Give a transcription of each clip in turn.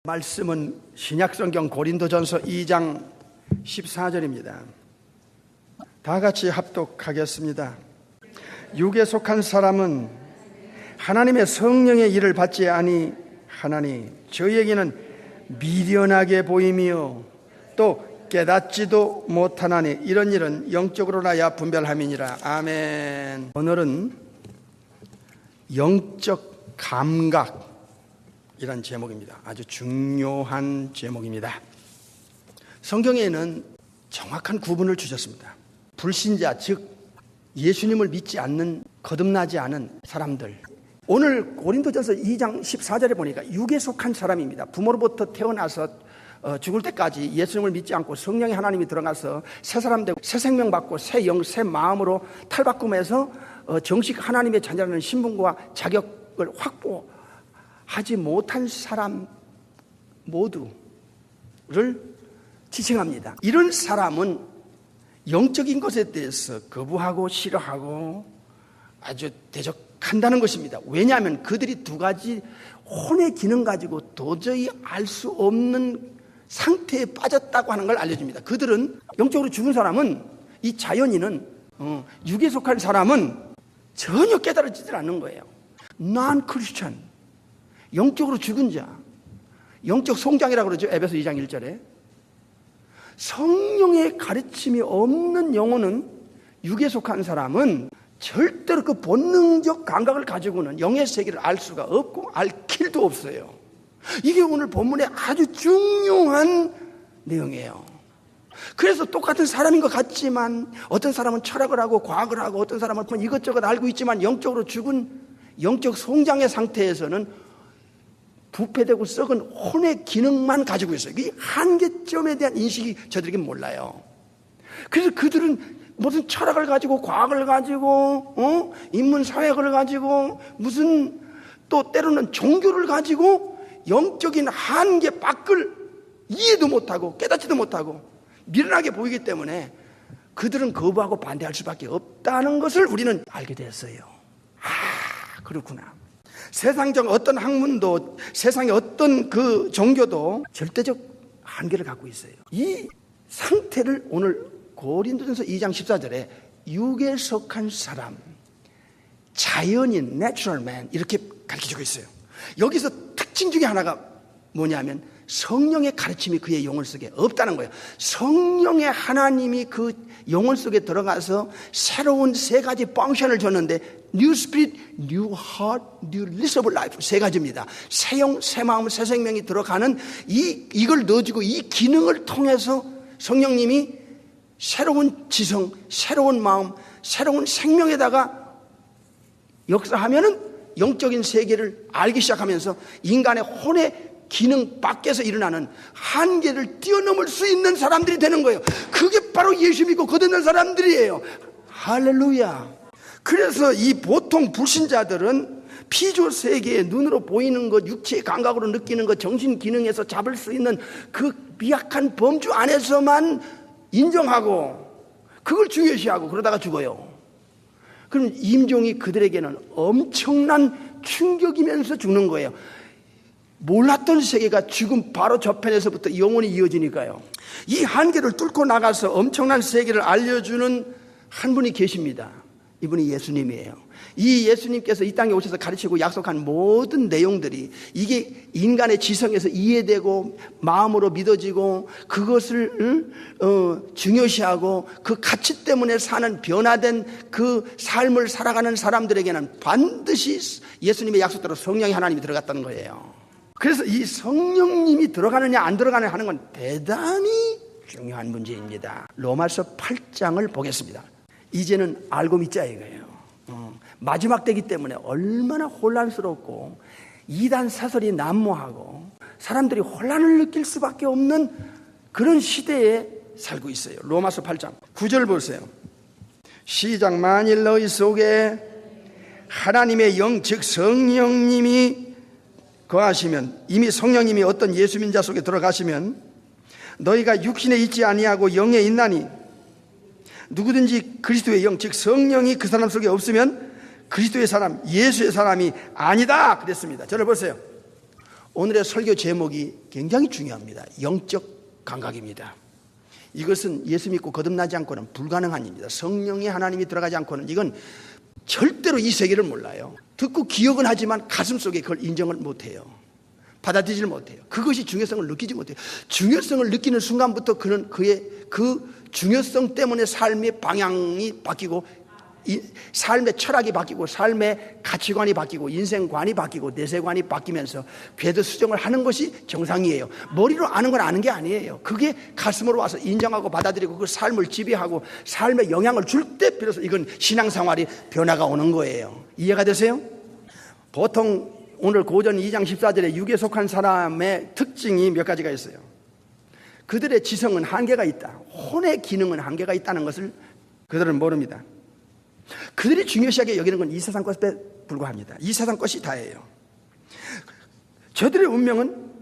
말씀은 신약성경 고린도전서 2장 14절입니다. 다 같이 합독하겠습니다. 육에 속한 사람은 하나님의 성령의 일을 받지 아니하나니 저희에게는 미련하게 보이며 또 깨닫지도 못하나니 이런 일은 영적으로나야 분별함이니라. 아멘. 오늘은 영적 감각 이란 제목입니다. 아주 중요한 제목입니다. 성경에는 정확한 구분을 주셨습니다. 불신자, 즉 예수님을 믿지 않는, 거듭나지 않은 사람들. 오늘 고린도전서 2장 14절에 보니까 육에 속한 사람입니다. 부모로부터 태어나서 죽을 때까지 예수님을 믿지 않고 성령의 하나님이 들어가서 새 사람 되고 새 생명 받고 새 영, 새 마음으로 탈바꿈해서 정식 하나님의 자녀라는 신분과 자격을 확보하지 못한 사람 모두를 지칭합니다. 이런 사람은 영적인 것에 대해서 거부하고 싫어하고 아주 대적한다는 것입니다. 왜냐하면 그들이 두 가지 혼의 기능 가지고 도저히 알 수 없는 상태에 빠졌다고 하는 걸 알려줍니다. 그들은 영적으로 죽은 사람은, 이 자연인은, 육에 속한 사람은 전혀 깨달아지질 않는 거예요. non-Christian, 영적으로 죽은 자, 영적 송장이라고 그러죠. 에베소 2장 1절에. 성령의 가르침이 없는 영혼은, 육에 속한 사람은 절대로 그 본능적 감각을 가지고는 영의 세계를 알 수가 없고 알 길도 없어요. 이게 오늘 본문의 아주 중요한 내용이에요. 그래서 똑같은 사람인 것 같지만 어떤 사람은 철학을 하고 과학을 하고 어떤 사람은 이것저것 알고 있지만 영적으로 죽은 영적 송장의 상태에서는 부패되고 썩은 혼의 기능만 가지고 있어요. 이 한계점에 대한 인식이 저들에게 몰라요. 그래서 그들은 무슨 철학을 가지고 과학을 가지고 인문사회학을 가지고 무슨 또 때로는 종교를 가지고 영적인 한계 밖을 이해도 못하고 깨닫지도 못하고 미련하게 보이기 때문에 그들은 거부하고 반대할 수밖에 없다는 것을 우리는 알게 됐어요. 아, 그렇구나. 세상적 어떤 학문도 세상의 어떤 그 종교도 절대적 한계를 갖고 있어요. 이 상태를 오늘 고린도전서 2장 14절에 육에 속한 사람, 자연인, natural man 이렇게 가르쳐주고 있어요. 여기서 특징 중에 하나가 뭐냐면 성령의 가르침이 그의 영혼 속에 없다는 거예요. 성령의 하나님이 그 영혼 속에 들어가서 새로운 세 가지 펑션을 줬는데 New Spirit, New Heart, New List of Life 세 가지입니다. 새 영, 새 마음, 새 생명이 들어가는 이걸 넣어주고 이 기능을 통해서 성령님이 새로운 지성, 새로운 마음, 새로운 생명에다가 역사하면은 영적인 세계를 알기 시작하면서 인간의 혼의 기능 밖에서 일어나는 한계를 뛰어넘을 수 있는 사람들이 되는 거예요. 그게 바로 예수 믿고 거듭난 사람들이에요. 할렐루야. 그래서 이 보통 불신자들은 피조 세계의 눈으로 보이는 것, 육체의 감각으로 느끼는 것, 정신 기능에서 잡을 수 있는 그 미약한 범주 안에서만 인정하고 그걸 중요시하고 그러다가 죽어요. 그럼 임종이 그들에게는 엄청난 충격이면서 죽는 거예요. 몰랐던 세계가 죽음 바로 저편에서부터 영원히 이어지니까요. 이 한계를 뚫고 나가서 엄청난 세계를 알려주는 한 분이 계십니다. 이분이 예수님이에요. 이 예수님께서 이 땅에 오셔서 가르치고 약속한 모든 내용들이 이게 인간의 지성에서 이해되고 마음으로 믿어지고 그것을 중요시하고 그 가치 때문에 사는 변화된 그 삶을 살아가는 사람들에게는 반드시 예수님의 약속대로 성령의 하나님이 들어갔다는 거예요. 그래서 이 성령님이 들어가느냐 안 들어가느냐 하는 건 대단히 중요한 문제입니다. 로마서 8장을 보겠습니다. 이제는 알고 믿자 이거예요. 마지막 때이기 때문에 얼마나 혼란스럽고 이단 사설이 난무하고 사람들이 혼란을 느낄 수밖에 없는 그런 시대에 살고 있어요. 로마서 8장 9절 보세요. 시작. 만일 너희 속에 하나님의 영 즉 성령님이 거하시면, 이미 성령님이 어떤 예수 믿는 자 속에 들어가시면 너희가 육신에 있지 아니하고 영에 있나니 누구든지 그리스도의 영 즉 성령이 그 사람 속에 없으면 그리스도의 사람, 예수의 사람이 아니다 그랬습니다. 저를 보세요. 오늘의 설교 제목이 굉장히 중요합니다. 영적 감각입니다. 이것은 예수 믿고 거듭나지 않고는 불가능한 일입니다. 성령의 하나님이 들어가지 않고는 이건 절대로 이 세계를 몰라요. 듣고 기억은 하지만 가슴속에 그걸 인정을 못해요. 받아들이지 못해요. 그것이 중요성을 느끼지 못해요. 중요성을 느끼는 순간부터 그는 그의 그 중요성 때문에 삶의 방향이 바뀌고 삶의 철학이 바뀌고 삶의 가치관이 바뀌고 인생관이 바뀌고 내세관이 바뀌면서 궤도 수정을 하는 것이 정상이에요. 머리로 아는 건 아는 게 아니에요. 그게 가슴으로 와서 인정하고 받아들이고 그 삶을 지배하고 삶에 영향을 줄 때 비로소 이건 신앙생활이 변화가 오는 거예요. 이해가 되세요? 보통 오늘 고전 2장 14절에 육에 속한 사람의 특징이 몇 가지가 있어요. 그들의 지성은 한계가 있다. 혼의 기능은 한계가 있다는 것을 그들은 모릅니다. 그들이 중요시하게 여기는 건 이 세상 것에 불과합니다. 이 세상 것이 다예요. 저들의 운명은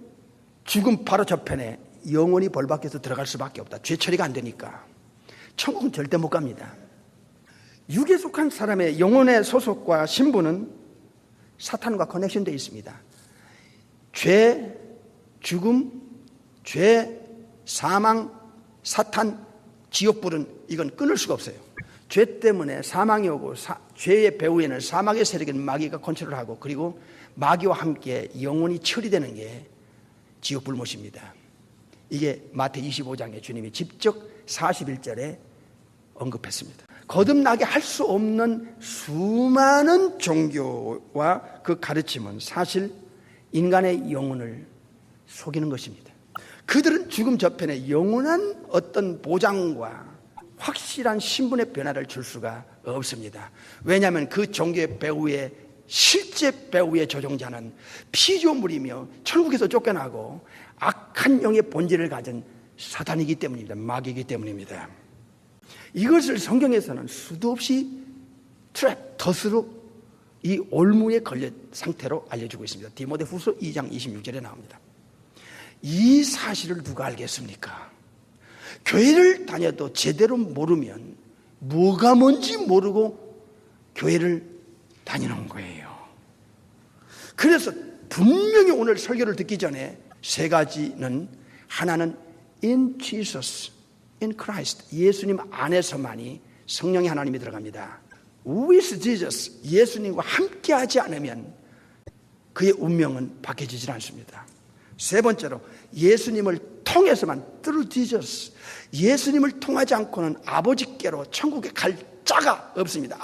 죽음 바로 저편에 영원히 벌받겨서 들어갈 수밖에 없다. 죄 처리가 안 되니까. 천국은 절대 못 갑니다. 육에 속한 사람의 영혼의 소속과 신분은 사탄과 커넥션되어 있습니다. 죄, 죽음, 죄, 사망, 사탄, 지옥불은 이건 끊을 수가 없어요. 죄 때문에 사망이 오고 죄의 배후에는 사막의 세력인 마귀가 컨트롤하고 그리고 마귀와 함께 영혼이 처리되는 게 지옥불못입니다. 이게 마태 25장에 주님이 직접 41절에 언급했습니다. 거듭나게 할 수 없는 수많은 종교와 그 가르침은 사실 인간의 영혼을 속이는 것입니다. 그들은 죽음 저편에 영원한 어떤 보장과 확실한 신분의 변화를 줄 수가 없습니다. 왜냐하면 그 종교의 배후에 실제 배후의 조종자는 피조물이며 천국에서 쫓겨나고 악한 영의 본질을 가진 사탄이기 때문입니다. 마귀이기 때문입니다. 이것을 성경에서는 수도 없이 트랩, 덫으로 이 올무에 걸린 상태로 알려주고 있습니다. 디모데후서 2장 26절에 나옵니다. 이 사실을 누가 알겠습니까? 교회를 다녀도 제대로 모르면 뭐가 뭔지 모르고 교회를 다니는 거예요. 그래서 분명히 오늘 설교를 듣기 전에 세 가지는 하나는 in Jesus, in Christ, 예수님 안에서만이 성령의 하나님이 들어갑니다. With Jesus, 예수님과 함께하지 않으면 그의 운명은 바뀌어지질 않습니다. 세 번째로 예수님을 통해서만 through Jesus, 예수님을 통하지 않고는 아버지께로 천국에 갈 자가 없습니다.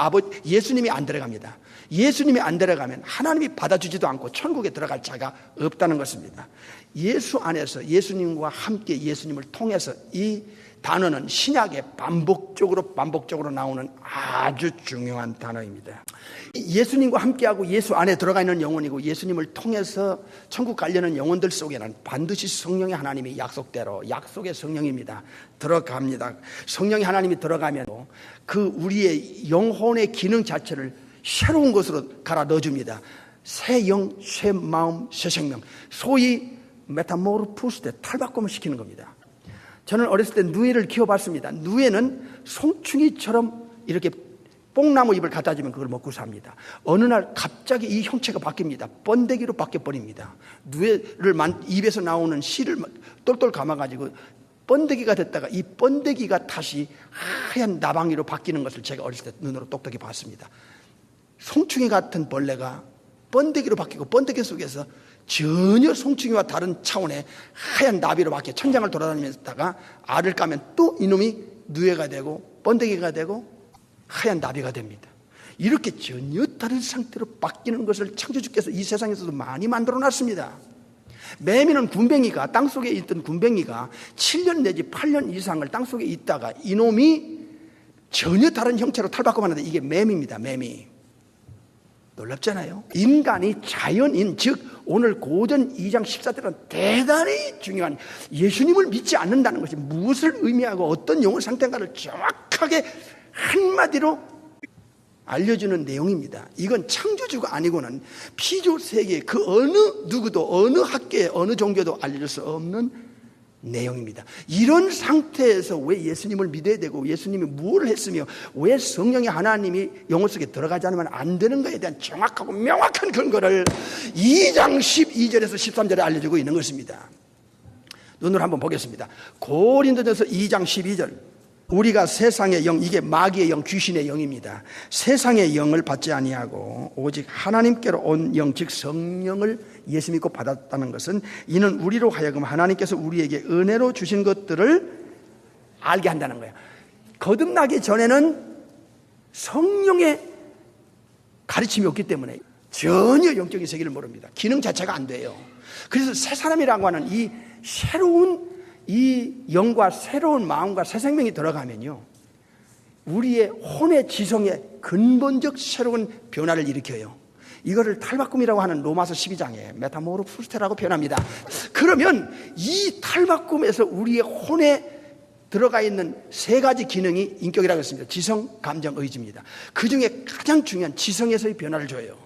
예수님이 안 들어갑니다. 예수님이 안 들어가면 하나님이 받아주지도 않고 천국에 들어갈 자가 없다는 것입니다. 예수 안에서 예수님과 함께 예수님을 통해서 이 단어는 신약에 반복적으로 나오는 아주 중요한 단어입니다. 예수님과 함께하고 예수 안에 들어가 있는 영혼이고 예수님을 통해서 천국 가려는 영혼들 속에는 반드시 성령의 하나님이 약속대로 약속의 성령입니다. 들어갑니다. 성령의 하나님이 들어가면 그 우리의 영혼의 기능 자체를 새로운 것으로 갈아 넣어줍니다. 새 영, 새 마음, 새 생명, 소위 메타모르푸스 때 탈바꿈을 시키는 겁니다. 저는 어렸을 때 누에를 키워봤습니다. 누에는 송충이처럼 이렇게 뽕나무 잎을 갖다 주면 그걸 먹고 삽니다. 어느 날 갑자기 이 형체가 바뀝니다. 번데기로 바뀌어버립니다. 누에를 입에서 나오는 씨를 똘똘 감아가지고 번데기가 됐다가 이 번데기가 다시 하얀 나방이로 바뀌는 것을 제가 어렸을 때 눈으로 똑똑히 봤습니다. 송충이 같은 벌레가 번데기로 바뀌고 번데기 속에서 전혀 송충이와 다른 차원의 하얀 나비로 바뀌어 천장을 돌아다니면서다가 알을 까면 또 이놈이 누에가 되고 번데기가 되고 하얀 나비가 됩니다. 이렇게 전혀 다른 상태로 바뀌는 것을 창조주께서 이 세상에서도 많이 만들어 놨습니다. 매미는 군뱅이가 땅속에 있던 군뱅이가 7년 내지 8년 이상을 땅속에 있다가 이놈이 전혀 다른 형체로 탈바꿈하는데 이게 매미입니다. 매미. 놀랍잖아요. 인간이 자연인, 즉 오늘 고전 2장 14절은 대단히 중요한, 예수님을 믿지 않는다는 것이 무엇을 의미하고 어떤 영혼 상태인가를 정확하게 한마디로 알려주는 내용입니다. 이건 창조주가 아니고는 피조 세계 그 어느 누구도 어느 학계에 어느 종교도 알려줄 수 없는 내용입니다. 이런 상태에서 왜 예수님을 믿어야 되고 예수님이 무엇을 했으며 왜 성령의 하나님이 영혼 속에 들어가지 않으면 안 되는 것에 대한 정확하고 명확한 근거를 2장 12절에서 13절에 알려주고 있는 것입니다. 눈으로 한번 보겠습니다. 고린도전서 2장 12절. 우리가 세상의 영, 이게 마귀의 영, 귀신의 영입니다. 세상의 영을 받지 아니하고 오직 하나님께로 온 영, 즉 성령을 예수 믿고 받았다는 것은 이는 우리로 하여금 하나님께서 우리에게 은혜로 주신 것들을 알게 한다는 거예요. 거듭나기 전에는 성령의 가르침이 없기 때문에 전혀 영적인 세계를 모릅니다. 기능 자체가 안 돼요. 그래서 새 사람이라고 하는 이 새로운 이 영과 새로운 마음과 새 생명이 들어가면요, 우리의 혼의 지성에 근본적 새로운 변화를 일으켜요. 이거를 탈바꿈이라고 하는 로마서 12장에 메타모르푸스테라고 표현합니다. 그러면 이 탈바꿈에서 우리의 혼에 들어가 있는 세 가지 기능이 인격이라고 했습니다. 지성, 감정, 의지입니다. 그 중에 가장 중요한 지성에서의 변화를 줘요.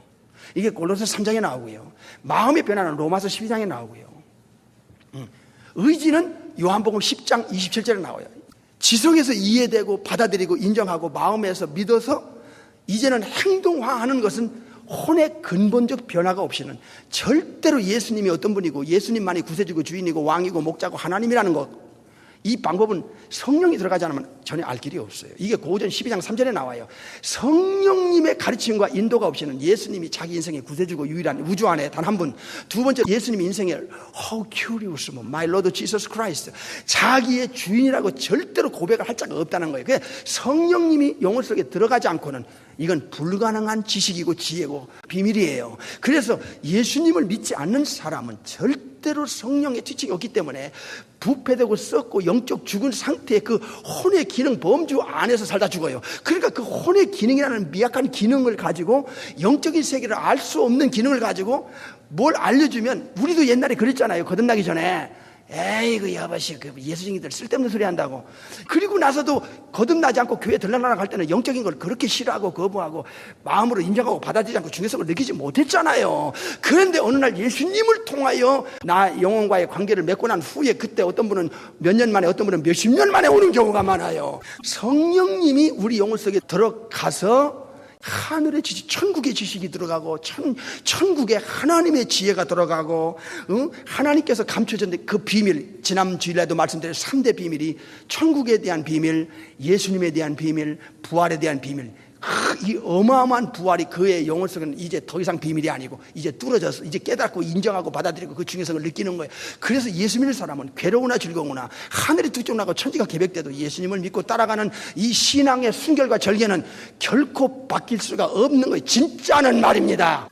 이게 골로새 3장에 나오고요, 마음의 변화는 로마서 12장에 나오고요, 의지는 요한복음 10장 27절에 나와요. 지성에서 이해되고 받아들이고 인정하고 마음에서 믿어서 이제는 행동화하는 것은 혼의 근본적 변화가 없이는 절대로 예수님이 어떤 분이고 예수님만이 구세주고 주인이고 왕이고 목자고 하나님이라는 것, 이 방법은 성령이 들어가지 않으면 전혀 알 길이 없어요. 이게 고전 12장 3절에 나와요. 성령님의 가르침과 인도가 없이는 예수님이 자기 인생의 구세주고 유일한 우주 안에 단 한 분, 두 번째 예수님의 인생에 How curious, My Lord Jesus Christ, 자기의 주인이라고 절대로 고백을 할 자가 없다는 거예요. 그게 성령님이 영혼 속에 들어가지 않고는 이건 불가능한 지식이고 지혜고 비밀이에요. 그래서 예수님을 믿지 않는 사람은 절대로 성령의 지식이 없기 때문에 부패되고 썩고 영적 죽은 상태의 그 혼의 기능 범주 안에서 살다 죽어요. 그러니까 그 혼의 기능이라는 미약한 기능을 가지고 영적인 세계를 알 수 없는 기능을 가지고 뭘 알려주면, 우리도 옛날에 그랬잖아요. 거듭나기 전에 에이그 여보시 그 예수쟁이들 쓸데없는 소리 한다고. 그리고 나서도 거듭나지 않고 교회 들러나라 갈 때는 영적인 걸 그렇게 싫어하고 거부하고 마음으로 인정하고 받아들이지 않고 중요성을 느끼지 못했잖아요. 그런데 어느 날 예수님을 통하여 나 영혼과의 관계를 맺고 난 후에, 그때 어떤 분은 몇 년 만에, 어떤 분은 몇십 년 만에 오는 경우가 많아요. 성령님이 우리 영혼 속에 들어가서 하늘의 지식, 천국의 지식이 들어가고 천국의 하나님의 지혜가 들어가고, 하나님께서 감춰졌는데 그 비밀, 지난 주일에도 말씀드린 3대 비밀이 천국에 대한 비밀, 예수님에 대한 비밀, 부활에 대한 비밀. 이 어마어마한 부활이 그의 영혼 속에는 이제 더 이상 비밀이 아니고 이제 뚫어져서 이제 깨닫고 인정하고 받아들이고 그 중요성을 느끼는 거예요. 그래서 예수 믿는 사람은 괴로우나 즐거우나 하늘이 두 쪽 나고 천지가 개벽돼도 예수님을 믿고 따라가는 이 신앙의 순결과 절개는 결코 바뀔 수가 없는 거예요. 진짜는 말입니다.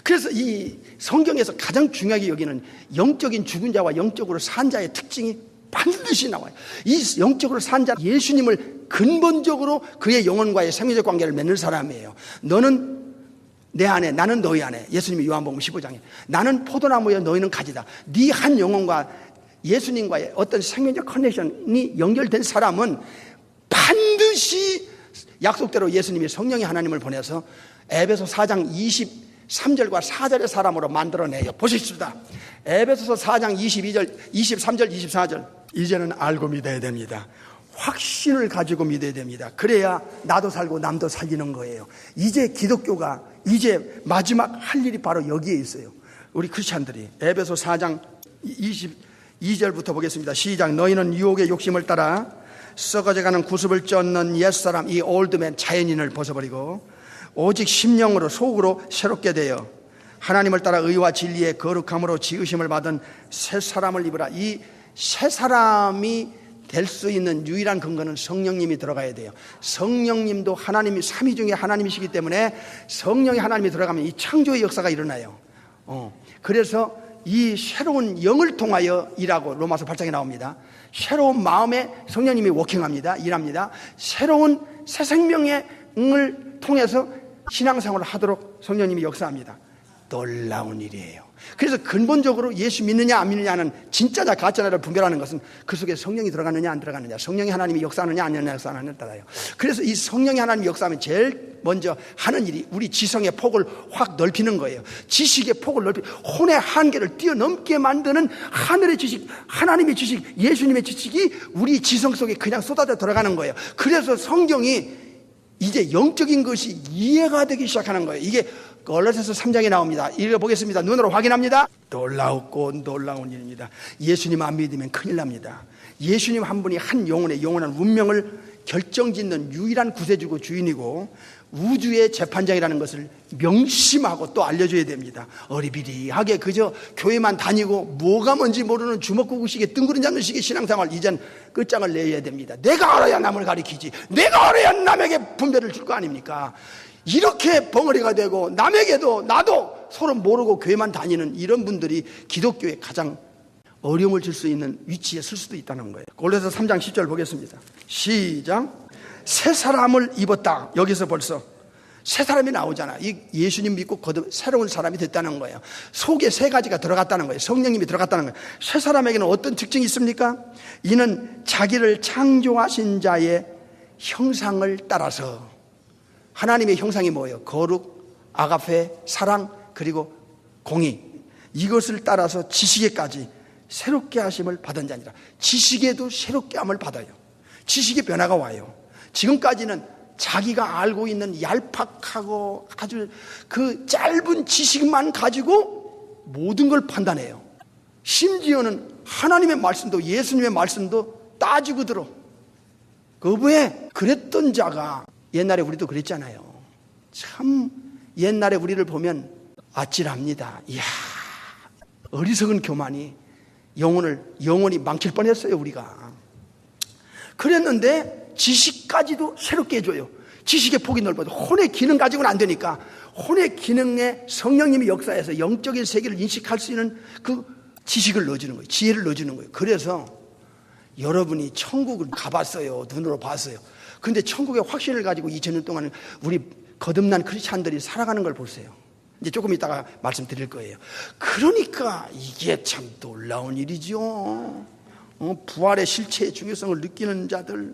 그래서 이 성경에서 가장 중요하게 여기는 영적인 죽은 자와 영적으로 산 자의 특징이 반드시 나와요. 이 영적으로 산 자, 예수님을 근본적으로 그의 영혼과의 생명적 관계를 맺는 사람이에요. 너는 내 안에, 나는 너희 안에. 예수님이 요한복음 15장에 나는 포도나무여 너희는 가지다. 네 한 영혼과 예수님과의 어떤 생명적 커넥션이 연결된 사람은 반드시 약속대로 예수님이 성령의 하나님을 보내서 에베소 4장 23절과 4절의 사람으로 만들어내요. 보십시다. 에베소서 4장 22절, 23절, 24절. 이제는 알고 믿어야 됩니다. 확신을 가지고 믿어야 됩니다. 그래야 나도 살고 남도 살리는 거예요. 이제 기독교가 이제 마지막 할 일이 바로 여기에 있어요. 우리 크리스찬들이 에베소 4장 22절부터 보겠습니다. 시작. 너희는 유혹의 욕심을 따라 썩어져가는 구습을 쫓는 옛사람, 이 올드맨 자연인을 벗어버리고 오직 심령으로 속으로 새롭게 되어 하나님을 따라 의와 진리의 거룩함으로 지으심을 받은 새 사람을 입으라. 이 새 사람이 될 수 있는 유일한 근거는 성령님이 들어가야 돼요. 성령님도 하나님이 삼위 중에 하나님이시기 때문에 성령이 하나님이 들어가면 이 창조의 역사가 일어나요. 그래서 이 새로운 영을 통하여 일하고 로마서 8장에 나옵니다. 새로운 마음에 성령님이 워킹합니다. 일합니다. 새로운 새 생명의 을 통해서 신앙생활을 하도록 성령님이 역사합니다. 놀라운 일이에요. 그래서 근본적으로 예수 믿느냐 안 믿느냐는 진짜냐 가짜냐를 분별하는 것은 그 속에 성령이 들어가느냐 안 들어가느냐, 성령이 하나님이 역사하느냐 안 역사하느냐에 따라요. 그래서 이 성령이 하나님이 역사하면 제일 먼저 하는 일이 우리 지성의 폭을 확 넓히는 거예요. 지식의 폭을 혼의 한계를 뛰어넘게 만드는 하늘의 지식, 하나님의 지식, 예수님의 지식이 우리 지성 속에 그냥 쏟아져 들어가는 거예요. 그래서 성경이 이제 영적인 것이 이해가 되기 시작하는 거예요. 이게 골로새서 3장에 나옵니다. 읽어보겠습니다. 눈으로 확인합니다. 놀라웠고 놀라운 일입니다. 예수님 안 믿으면 큰일 납니다. 예수님 한 분이 한 영혼의 영원한 운명을 결정짓는 유일한 구세주고 주인이고 우주의 재판장이라는 것을 명심하고 또 알려줘야 됩니다. 어리비리하게 그저 교회만 다니고 뭐가 뭔지 모르는 주먹구구식의 뜬구름 잡는 식의 신앙생활, 이젠 끝장을 내야 됩니다. 내가 알아야 남을 가리키지, 내가 알아야 남에게 분별을 줄 거 아닙니까? 이렇게 벙어리가 되고 남에게도 나도 서로 모르고 교회만 다니는 이런 분들이 기독교에 가장 어려움을 줄 수 있는 위치에 설 수도 있다는 거예요. 골로새서 3장 10절 보겠습니다. 시작. 새 사람을 입었다. 여기서 벌써 새 사람이 나오잖아. 이 예수님 믿고 거듭 새로운 사람이 됐다는 거예요. 속에 세 가지가 들어갔다는 거예요. 성령님이 들어갔다는 거예요. 새 사람에게는 어떤 특징이 있습니까? 이는 자기를 창조하신 자의 형상을 따라서, 하나님의 형상이 뭐예요? 거룩, 아가페, 사랑, 그리고 공의, 이것을 따라서 지식에까지 새롭게 하심을 받은 자니라. 지식에도 새롭게 함을 받아요. 지식의 변화가 와요. 지금까지는 자기가 알고 있는 얄팍하고 아주 그 짧은 지식만 가지고 모든 걸 판단해요. 심지어는 하나님의 말씀도 예수님의 말씀도 따지고 들어. 그 그랬던 자가, 옛날에 우리도 그랬잖아요. 참 옛날에 우리를 보면 아찔합니다. 이야, 어리석은 교만이 영혼이 망칠 뻔했어요. 우리가 그랬는데 지식까지도 새롭게 해줘요. 지식의 폭이 넓어도 혼의 기능 가지고는 안 되니까 혼의 기능에 성령님이 역사해서 영적인 세계를 인식할 수 있는 그 지식을 넣어주는 거예요. 지혜를 넣어주는 거예요. 그래서 여러분이 천국을 가봤어요. 눈으로 봤어요. 근데 천국의 확신을 가지고 2000년 동안 우리 거듭난 크리스찬들이 살아가는 걸 보세요. 이제 조금 이따가 말씀드릴 거예요. 그러니까 이게 참 놀라운 일이죠. 부활의 실체의 중요성을 느끼는 자들,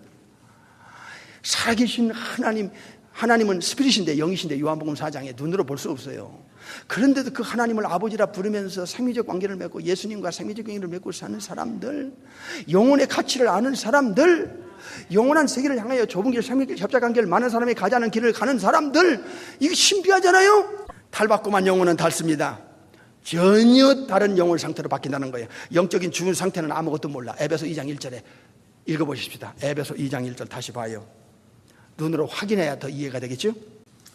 살아계신 하나님은 스피릿인데 영이신데 요한복음 4장에 눈으로 볼 수 없어요. 그런데도 그 하나님을 아버지라 부르면서 생미적 관계를 맺고 예수님과 생미적 관계를 맺고 사는 사람들, 영혼의 가치를 아는 사람들, 영원한 세계를 향하여 좁은 길, 생명길, 협작관계를 많은 사람이 가지 않은 길을 가는 사람들, 이게 신비하잖아요. 탈바꿈한 영혼은 닳습니다. 전혀 다른 영혼 상태로 바뀐다는 거예요. 영적인 죽은 상태는 아무것도 몰라. 에베소 2장 1절에 읽어보십시다. 에베소 2장 1절 다시 봐요. 눈으로 확인해야 더 이해가 되겠죠?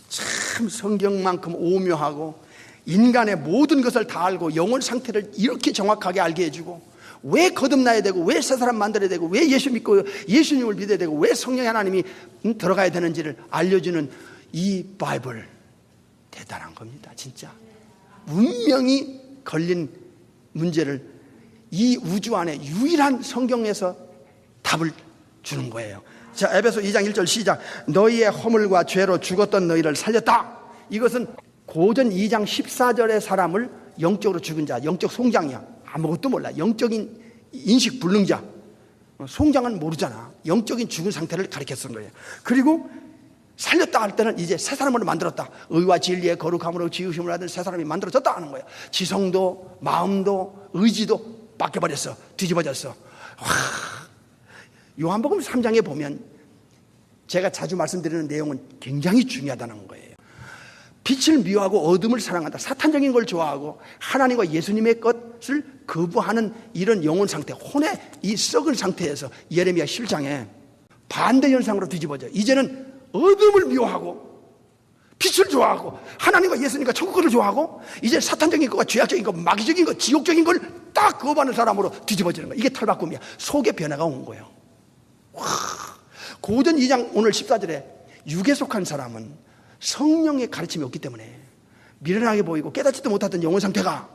참 성경만큼 오묘하고 인간의 모든 것을 다 알고 영혼 상태를 이렇게 정확하게 알게 해주고, 왜 거듭나야 되고 왜 새 사람 만들어야 되고 왜 예수 믿고 예수님을 믿어야 되고 왜 성령 하나님이 들어가야 되는지를 알려주는 이 바이블, 대단한 겁니다. 진짜 운명이 걸린 문제를 이 우주 안에 유일한 성경에서 답을 주는 거예요. 자, 에베소 2장 1절 시작. 너희의 허물과 죄로 죽었던 너희를 살렸다. 이것은 고전 2장 14절의 사람을 영적으로 죽은 자, 영적 송장이야. 아무것도 몰라. 영적인 인식 불능자. 송장은 모르잖아. 영적인 죽은 상태를 가리켜 쓴 거예요. 그리고 살렸다 할 때는 이제 새 사람으로 만들었다. 의와 진리의 거룩함으로 지으심을 받은 새 사람이 만들어졌다 하는 거예요. 지성도 마음도 의지도 바뀌어버렸어. 뒤집어졌어. 와, 요한복음 3장에 보면 제가 자주 말씀드리는 내용은 굉장히 중요하다는 거예요. 빛을 미워하고 어둠을 사랑한다. 사탄적인 걸 좋아하고 하나님과 예수님의 것을 거부하는 이런 영혼 상태, 혼의 이 썩은 상태에서 예레미야 7장에 반대 현상으로 뒤집어져. 이제는 어둠을 미워하고 빛을 좋아하고 하나님과 예수님과 천국을 좋아하고 이제 사탄적인 것과 죄악적인 것, 마귀적인 것, 지옥적인 걸 딱 거부하는 사람으로 뒤집어지는 거예요. 이게 탈바꿈이야. 속의 변화가 온 거예요. 와, 고전 2장 오늘 14절에 육에 속한 사람은 성령의 가르침이 없기 때문에 미련하게 보이고 깨닫지도 못하던 영혼 상태가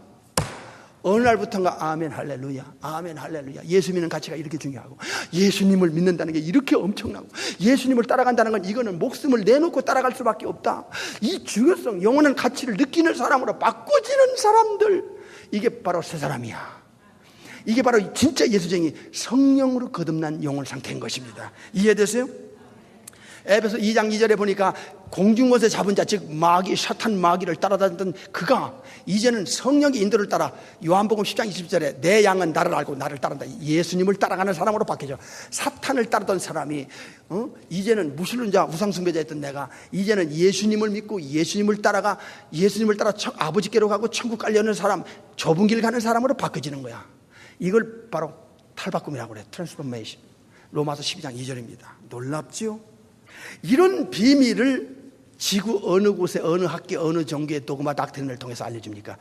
어느 날부터인가 아멘 할렐루야, 아멘 할렐루야, 예수 믿는 가치가 이렇게 중요하고 예수님을 믿는다는 게 이렇게 엄청나고 예수님을 따라간다는 건 이거는 목숨을 내놓고 따라갈 수밖에 없다. 이 중요성, 영원한 가치를 느끼는 사람으로 바꿔지는 사람들, 이게 바로 새 사람이야. 이게 바로 진짜 예수쟁이 성령으로 거듭난 영혼 상태인 것입니다. 이해되세요? 에베소 2장 2절에 보니까 공중것에 잡은 자, 즉 마귀, 사탄 마귀를 따라다니던 그가 이제는 성령의 인도를 따라 요한복음 10장 20절에 내 양은 나를 알고 나를 따른다. 예수님을 따라가는 사람으로 바뀌죠. 사탄을 따르던 사람이 이제는 무신론자, 우상숭배자였던 내가 이제는 예수님을 믿고 예수님을 따라 아버지께로 가고 천국 가려는 사람, 좁은 길 가는 사람으로 바뀌어지는 거야. 이걸 바로 탈바꿈이라고 그래. 트랜스포메이션. 로마서 12장 2절입니다. 놀랍지요? 이런 비밀을 지구 어느 곳에 어느 학교 어느 종교의 도그마 닥트린을 통해서 알려줍니까?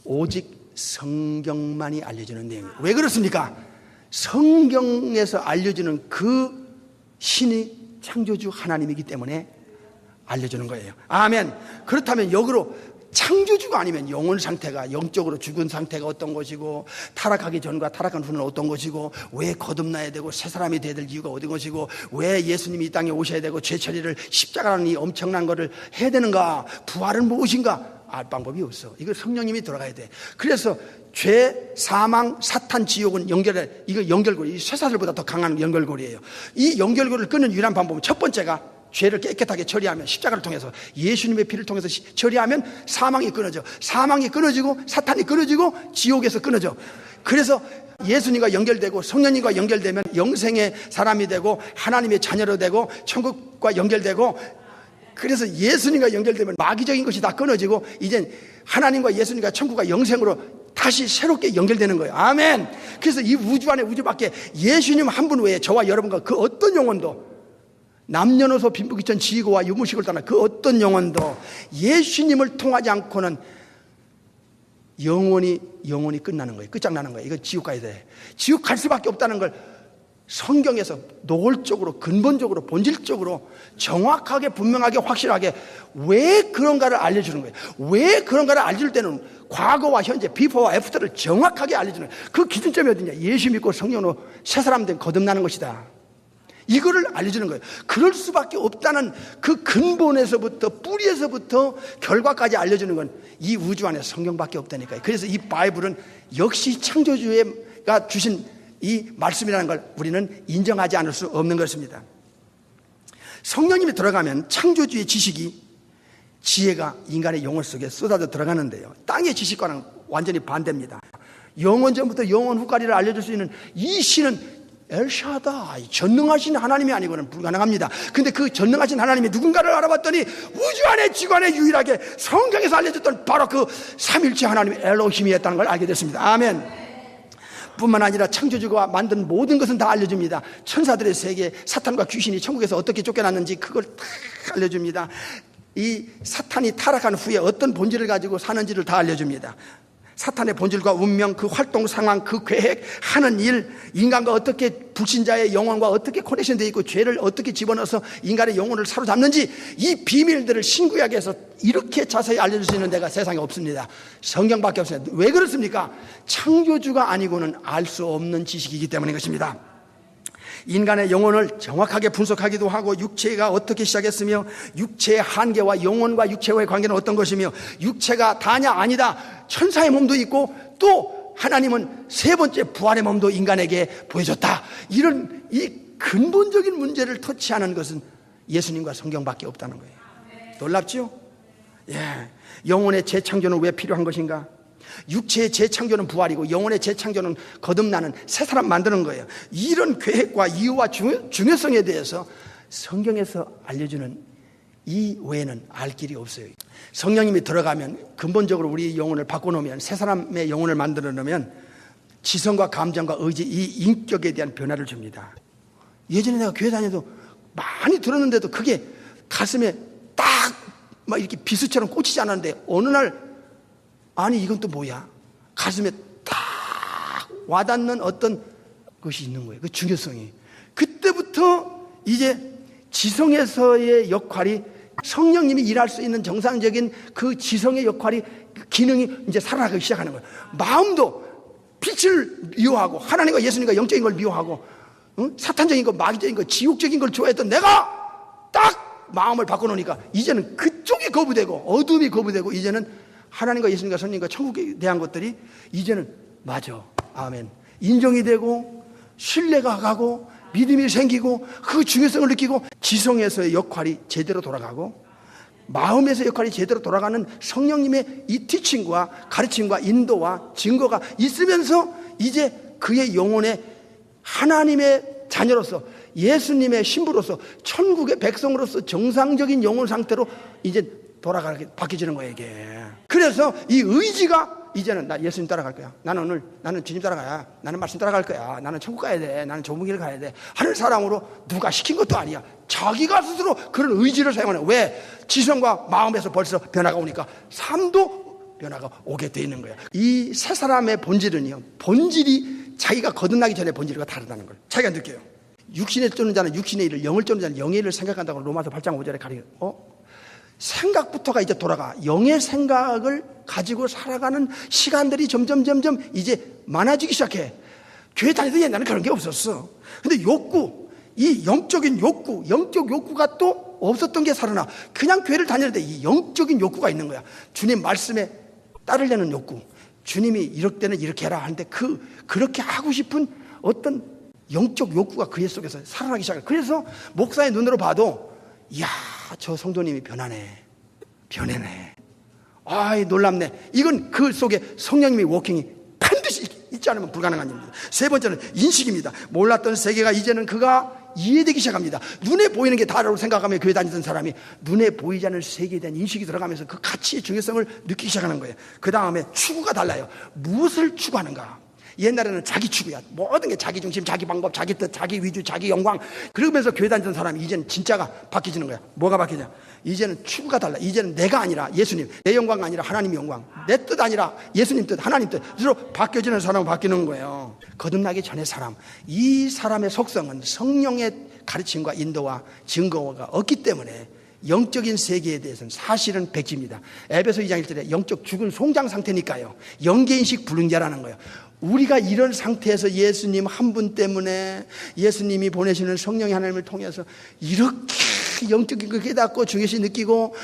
오직 성경만이 알려주는 내용이에요. 왜 그렇습니까? 성경에서 알려주는 그 신이 창조주 하나님이기 때문에 알려주는 거예요. 아멘. 그렇다면 역으로 창조주가 아니면 영혼 상태가 영적으로 죽은 상태가 어떤 것이고 타락하기 전과 타락한 후는 어떤 것이고 왜 거듭나야 되고 새 사람이 되어야 될 이유가 어떤 것이고 왜 예수님이 이 땅에 오셔야 되고 죄 처리를 십자가라는 이 엄청난 거를 해야 되는가, 부활은 무엇인가 알 방법이 없어. 이거 성령님이 들어가야 돼. 그래서 죄, 사망, 사탄, 지옥은 이거 연결고리, 이 쇠사슬보다 더 강한 연결고리예요. 이 연결고리를 끊는 유일한 방법은 첫 번째가 죄를 깨끗하게 처리하면, 십자가를 통해서 예수님의 피를 통해서 처리하면 사망이 끊어져. 사망이 끊어지고 사탄이 끊어지고 지옥에서 끊어져. 그래서 예수님과 연결되고 성령님과 연결되면 영생의 사람이 되고 하나님의 자녀로 되고 천국과 연결되고, 그래서 예수님과 연결되면 마귀적인 것이 다 끊어지고 이젠 하나님과 예수님과 천국과 영생으로 다시 새롭게 연결되는 거예요. 아멘. 그래서 이 우주 안에 우주 밖에 예수님 한 분 외에 저와 여러분과 그 어떤 영혼도, 남녀노소 빈부귀천 지고와 유무식을 떠나 그 어떤 영혼도 예수님을 통하지 않고는 영혼이 끝나는 거예요. 끝장나는 거예요. 이거 지옥 가야 돼. 지옥 갈 수밖에 없다는 걸 성경에서 노골적으로, 근본적으로, 본질적으로 정확하게, 분명하게, 확실하게 왜 그런가를 알려주는 거예요. 왜 그런가를 알려줄 때는 과거와 현재, 비포와 애프터를 정확하게 알려주는 거예요. 그 기준점이 어디냐? 예수 믿고 성령으로 새 사람 된 거듭나는 것이다. 이거를 알려주는 거예요. 그럴 수밖에 없다는 그 근본에서부터, 뿌리에서부터 결과까지 알려주는 건 이 우주 안에 성경밖에 없다니까요. 그래서 이 바이블은 역시 창조주가 주신 이 말씀이라는 걸 우리는 인정하지 않을 수 없는 것입니다. 성령님이 들어가면 창조주의 지식이, 지혜가 인간의 영혼 속에 쏟아져 들어가는데요, 땅의 지식과는 완전히 반대입니다. 영원 전부터 영원 후까지를 알려줄 수 있는 이 신은 엘샤다이, 전능하신 하나님이 아니고는 불가능합니다. 근데 그 전능하신 하나님이 누군가를 알아봤더니 우주 안에, 지구 안에 유일하게 성경에서 알려줬던 바로 그 삼일체 하나님 엘로힘이었다는 걸 알게 됐습니다. 아멘. 뿐만 아니라 창조주가 만든 모든 것은 다 알려줍니다. 천사들의 세계, 사탄과 귀신이 천국에서 어떻게 쫓겨났는지 그걸 다 알려줍니다. 이 사탄이 타락한 후에 어떤 본질을 가지고 사는지를 다 알려줍니다. 사탄의 본질과 운명, 그 활동 상황, 그 계획, 하는 일, 인간과 어떻게, 불신자의 영혼과 어떻게 커넥션 되어 있고 죄를 어떻게 집어넣어서 인간의 영혼을 사로잡는지, 이 비밀들을 신구약에서 이렇게 자세히 알려줄 수 있는 데가 세상에 없습니다. 성경밖에 없습니다. 왜 그렇습니까? 창조주가 아니고는 알 수 없는 지식이기 때문인 것입니다. 인간의 영혼을 정확하게 분석하기도 하고, 육체가 어떻게 시작했으며 육체의 한계와 영혼과 육체와의 관계는 어떤 것이며 육체가 다냐 아니다, 천사의 몸도 있고 또 하나님은 세 번째 부활의 몸도 인간에게 보여줬다. 이런 이 근본적인 문제를 터치하는 것은 예수님과 성경밖에 없다는 거예요. 놀랍지요? 예. 영혼의 재창조는 왜 필요한 것인가? 육체의 재창조는 부활이고 영혼의 재창조는 거듭나는 새 사람 만드는 거예요. 이런 계획과 이유와 중요성에 대해서 성경에서 알려주는 이 외에는 알 길이 없어요. 성령님이 들어가면 근본적으로 우리 영혼을 바꿔놓으면, 새 사람의 영혼을 만들어 놓으면 지성과 감정과 의지, 이 인격에 대한 변화를 줍니다. 예전에 내가 교회 다녀도 많이 들었는데도 그게 가슴에 딱 막 이렇게 비수처럼 꽂히지 않았는데 어느 날, 아니 이건 또 뭐야? 가슴에 딱 와닿는 어떤 것이 있는 거예요. 그 중요성이. 그때부터 이제 지성에서의 역할이, 성령님이 일할 수 있는 정상적인 그 지성의 역할이, 그 기능이 이제 살아나기 시작하는 거예요. 마음도 빛을 미워하고 하나님과 예수님과 영적인 걸 미워하고, 사탄적인 거, 마귀적인 거, 지옥적인 걸 좋아했던 내가 딱 마음을 바꿔놓으니까 이제는 그쪽이 거부되고 어둠이 거부되고 이제는 하나님과 예수님과 성령과 천국에 대한 것들이 이제는 맞아, 아멘, 인정이 되고 신뢰가 가고 믿음이 생기고 그 중요성을 느끼고 지성에서의 역할이 제대로 돌아가고 마음에서의 역할이 제대로 돌아가는 성령님의 이 티칭과 가르침과 인도와 증거가 있으면서 이제 그의 영혼에 하나님의 자녀로서 예수님의 신부로서 천국의 백성으로서 정상적인 영혼 상태로 이제 돌아가게 바뀌어지는 거예요, 이게. 그래서 이 의지가 이제는 나 예수님 따라갈 거야. 나는 주님 따라가야. 나는 말씀 따라갈 거야. 나는 천국 가야 돼. 나는 좁은 길을 가야 돼. 하는 사람으로 누가 시킨 것도 아니야. 자기가 스스로 그런 의지를 사용하는. 왜? 지성과 마음에서 벌써 변화가 오니까 삶도 변화가 오게 돼 있는 거야. 이 세 사람의 본질은요, 본질이 자기가 거듭나기 전에 본질과 다르다는 걸 자기가 느껴요. 육신에 쫓는 자는 육신의 일을, 영을 쫓는 자는 영의 일을 생각한다고 로마서 8장 5절에 가리켜. 생각부터가 이제 돌아가. 영의 생각을 가지고 살아가는 시간들이 점점 이제 많아지기 시작해. 교회 다니던 옛날에는 그런 게 없었어. 근데 욕구, 이 영적인 욕구, 영적 욕구가 또 없었던 게 살아나. 그냥 교회를 다니는데 이 영적인 욕구가 있는 거야. 주님 말씀에 따르려는 욕구. 주님이 이럴 때는 이렇게 해라 하는데 그렇게 하고 싶은 어떤 영적 욕구가 그의 속에서 살아나기 시작해. 그래서 목사의 눈으로 봐도 이야, 저 성도님이 변하네. 아이, 놀랍네. 이건 그 속에 성령님의 워킹이 반드시 있지 않으면 불가능한 일입니다. 세 번째는 인식입니다. 몰랐던 세계가 이제는 그가 이해되기 시작합니다. 눈에 보이는 게 다라고 생각하며 교회 다니던 사람이 눈에 보이지 않는 세계에 대한 인식이 들어가면서 그 가치의 중요성을 느끼기 시작하는 거예요. 그 다음에 추구가 달라요. 무엇을 추구하는가? 옛날에는 자기 추구야. 모든 게 자기 중심, 자기 방법, 자기 뜻, 자기 위주, 자기 영광. 그러면서 교회 다니던 사람이 이제는 진짜가 바뀌어지는 거야. 뭐가 바뀌냐? 이제는 추구가 달라. 이제는 내가 아니라 예수님, 내 영광 아니라 하나님의 영광, 내 뜻 아니라 예수님 뜻, 하나님 뜻으로 바뀌어지는 사람은 바뀌는 거예요. 거듭나기 전의 사람, 이 사람의 속성은 성령의 가르침과 인도와 증거가 없기 때문에 영적인 세계에 대해서는 사실은 백지입니다. 에베소 2장 1절에 영적 죽은 송장 상태니까요. 영계인식 불능자라는 거예요. 우리가 이런 상태에서 예수님 한 분 때문에 예수님이 보내시는 성령의 하나님을 통해서 이렇게 영적인 걸 깨닫고 중요시 느끼고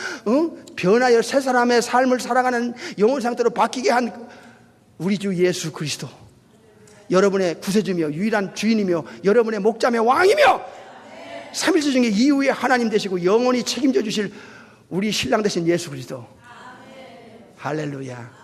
변하여 새 사람의 삶을 살아가는 영혼 상태로 바뀌게 한 우리 주 예수 그리스도, 여러분의 구세주며 유일한 주인이며 여러분의 목자며 왕이며 삼일째 중에 이후에 하나님 되시고 영원히 책임져 주실 우리 신랑 되신 예수 그리스도. 할렐루야.